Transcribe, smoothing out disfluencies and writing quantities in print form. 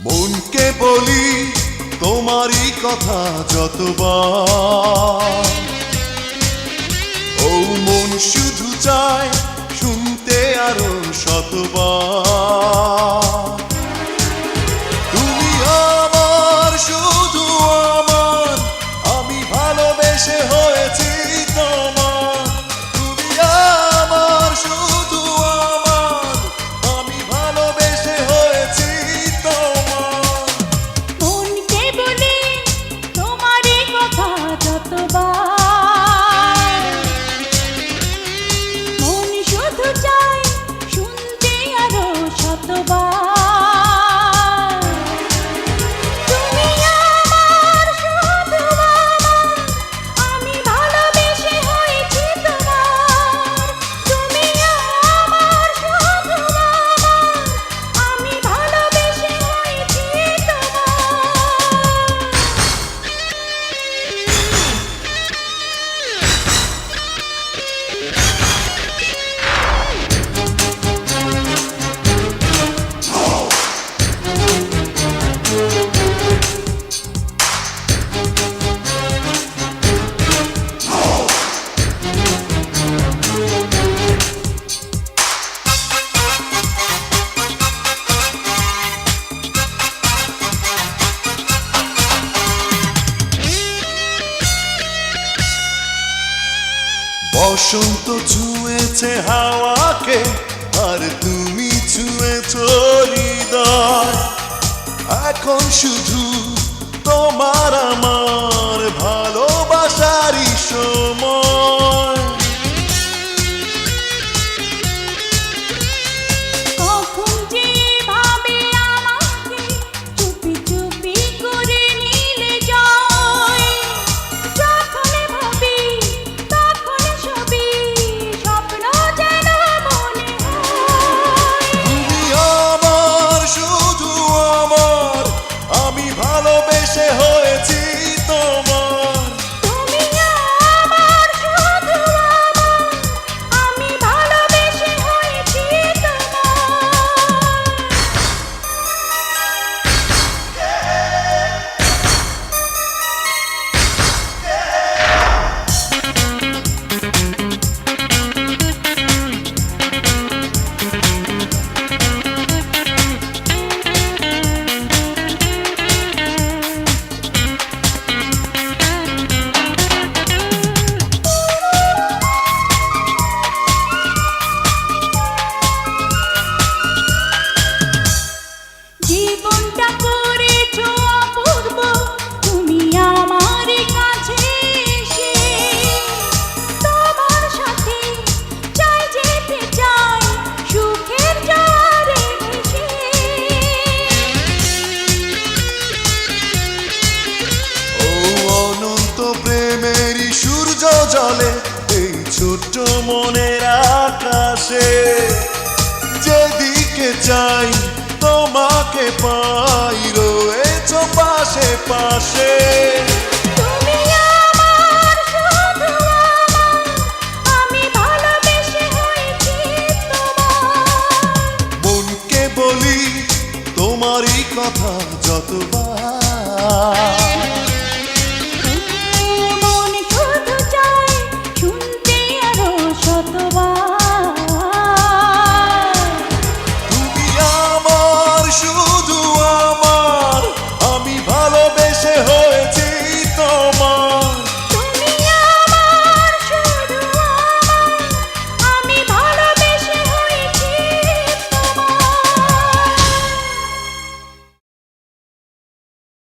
মনকে বলি তোমারই কথা যতবার, ও মন শুধু চায় শুনতে আরো শতবার। তুমি আমার, শুধু আমার, আমি ভালোবেসে হয়েছি তোমার। তুমি আমার, শুধু আমার, আমি ভালোবেসে হয়েছি তোমার। মনকে বলি তোমারই কথা যতবার, মন শুধু চায় শুনতে আরো শতবার। তুমি আমার, শুধু আমার, আমি ভালোবেসে হয়েছি তোমার। তুমি আমার, শুধু আমার, আমি ভালোবেসে হয়েছি তোমার। বসন্ত ছুঁয়েছে হাওয়াকে, আর তুমি ছুঁয়েছ হৃদয়। এখন শুধু তোমার আমার ভালোবাসারই সময়। কখন যে ভাবে আমাকে চুপি চুপি করে নিলে যায়। যখন ভাবি তখন সবই স্বপ্ন যেন মনে হয়। তুমি আমার, শুধু আমার, আমি ভালোবেসে হয়েছি তোমার। তুমি আমার, শুধু আমার, আমি ভালোবেসে হয়েছি তোমার। জীবনটা করেছো অপূর্ব তুমি আমার কাছে এসে। তোমার সাথে চাই যেতে চাই সুখের জোয়ারে ভেসে। ও অনন্ত প্রেমেরই সূর্য জলে এই ছোট্ট মনের আকাশে। যেদিকে চাই তোমাকে পাই, রয়েছ পাশে পাশে। তুমি আমার, শুধু আমার, আমি ভালোবেসে হয়েছি তোমার। মনকে বলি তোমারই কথা যতবার।